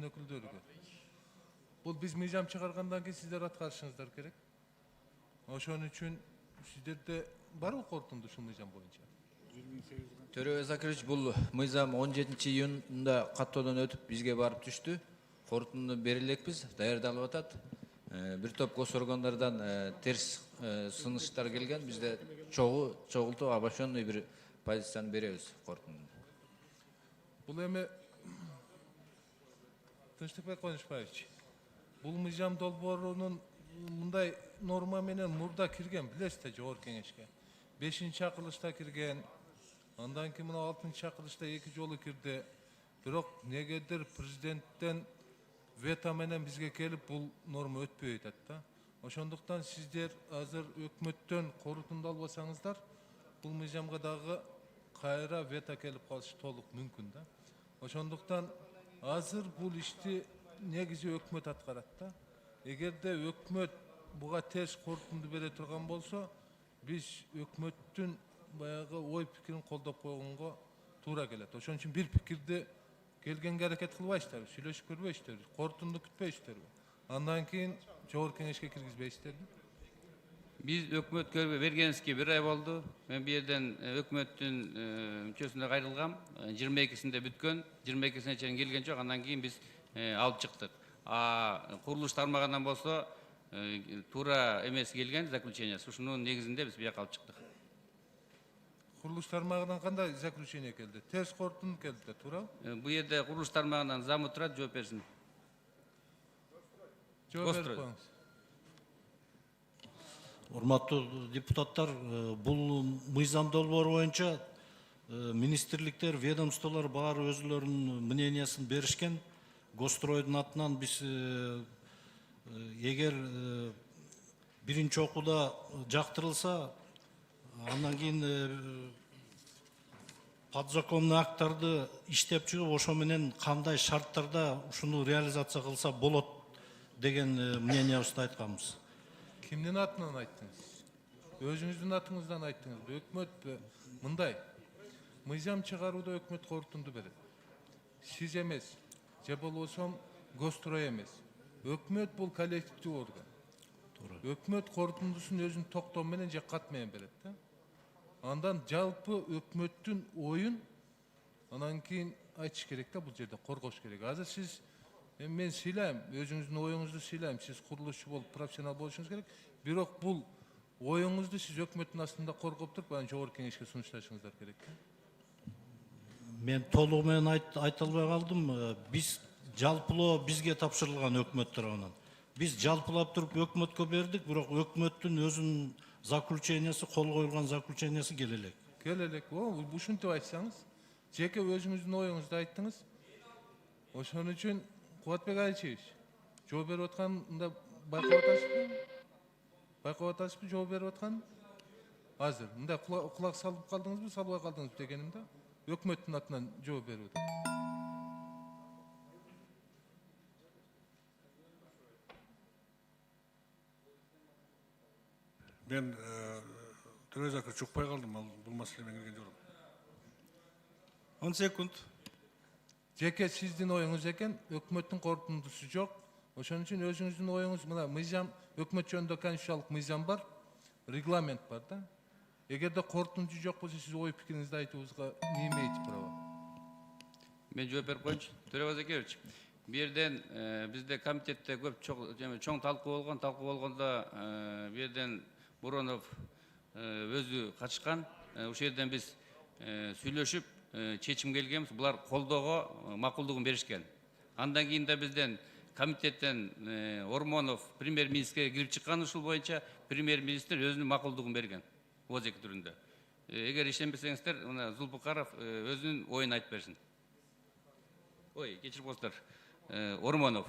кордун өкүлдөрүгө. Бул биз мыйзам чыгаргандан кийин сиздер аткарышыңыздар керек. Ошон үчүн сиздерде барбы корутунду ушул мыйзам боюнча? Төребай Закирович, бул мыйзам 17 июнда каттоодон өтүп бизге барып түштү. Корутунду бере элекпиз, даярдалып атат. Бир топ гос органдардан терс сыныштар келген. Бизде чогултуп обобщенный бир позицияны беребиз корутунду. Бул эми Тынчтыкбек Конушбаевич, бул мыйзам долбоорунун мындай норма менен мурда кирген, билесиз да, жогорку кеңешке. 5-чакырылышта кирген, андан кийин мына 6-чакырылышта 2 жолу кирди. Бирок негедир президенттен вето менен бизге келип бул норма өтпөй атат да. Ошондуктан сиздер азыр өкмөттөн корутунду албасаңыздар, бул мыйзамга дагы кайра вето келип калышы толук мүмкүн да. Ошондуктан азыр бул ишти негизи өкмөт аткарат да. Эгерде өкмөт буга терс корутунду бере турган болсо, биз өкмөттүн баягы ой пикирин колдоп койгонго туура келет. Ошон үчүн бир пикирди келгенге аракет кылбайсыздарбы, сүйлөшүп көрбөйсүздөрбү, корутунду күтпөйсүздөрбү? Андан кийин жогорку кеңешке киргизбейсиздерби? Biz ökmötkörgө бергенибизге 1 ай болду. Мен бу жерден өкмөттүн мүчөсүнө кайрылгам. 22-синде бүткөн, 22-сине чейин келген жок. Андан кийин биз алып чыктык. Курулуш тармагынан болсо туура эмес келген заключение. Ушунун негизинде биз бияка алып чыктык. Курулуш тармагынан кандай заключение келди? Терс корутунду келди да, туурабы? Бу жерде курулуш тармагынан зам турат, жооп берсин. Жооп берип коюңуз. Урматтуу депутаттар, бул мыйзам долбоору боюнча министрликтер, ведомстволор баары өзүлөрүнүн мнениясын беришкен. Гостройдун атынан биз эгер биринчи окууда жактырылса, андан кийин подзаконный акттарды иштеп чыгып, ошо менен кандай шарттарда ушуну реализация кылса болот деген мнениябызды айтканбыз. Кимдин атынан айттыңыз? Өзүңүздүн атыңыздан айттыңызбы? Өкмөт мындай. Мыйзам чыгарууда өкмөт корутунду берет. Сиз эмес, же болбосо Гострой эмес. Өкмөт бул коллективдүү орган. Өкмөт корутундусун өзүнүн токтому менен же кат менен берет да. Андан жалпы өкмөттүн оюн анан кийин айтыш керек да, бул жерде коргош керек. Азыр сиз мен сыйлайм, өзүңүздүн оюңузду сыйлайм, сиз курулушчу болуп, профессионал болушуңуз керек. Бирок бул оюңузду сиз өкмөттүн астында коргоп туруп, анан жогорку кеңешке сунушташыңыздар керек. Мен толугу менен айта албай калдым. Биз жалпылоо бизге тапшырылган өкмөт тарабынан. Биз жалпылап туруп өкмөткө бердик, бирок өкмөттүн өзүнүн заключениясы, кол коюлган заключениясы келе элек. Келе элек. Ушинтип айтсаңыз, жеке өзүңүздүн оюңузду айттыңыз. Ошон үчүн Кубатбек Айчевич, жооп берип атканда байкап атасызбы? Байкап атасызбы жооп берип аткан? Азыр мындай кулак салып калдыңызбы, салбай калдыңызбы дегеним да. Өкмөттүн атынан жооп берип атат. Мен Төребай Закирович укпай калдым, бул маселе менен келген жокмун. 10 секунд. Жеке сиздин оюңуз экен, өкмөттүн корутундусу жок. Ошон үчүн өзүңүздүн оюңуз, мына мыйзам, өкмөт жөнүндө конституциялык мыйзам бар, регламент бар да. Эгерде корутунду жок болсо, сиз ой пикириңизди айтуубузга не имеете права? Мен жооп берип коеюнчу. Төребай Закирович, бу жерден бизде комитетте көп чоң талкуу болгондо бу жерден Буронов өзү катышкан. Ушул жерден биз сүйлөшүп чечим келгенбиз. Булар колдоого макулдугун беришкен. Андан кийин да бизден комитеттен Ормонов премьер-министрге кирип чыккан, ушул боюнча премьер-министр өзүнүн макулдугун берген. Озеки түрүндө. Эгер ишенбесеңиздер, мына Зулпукаров өзүнүн оюн айтып берсин. Ой, кечирип коесуздар. Ормонов.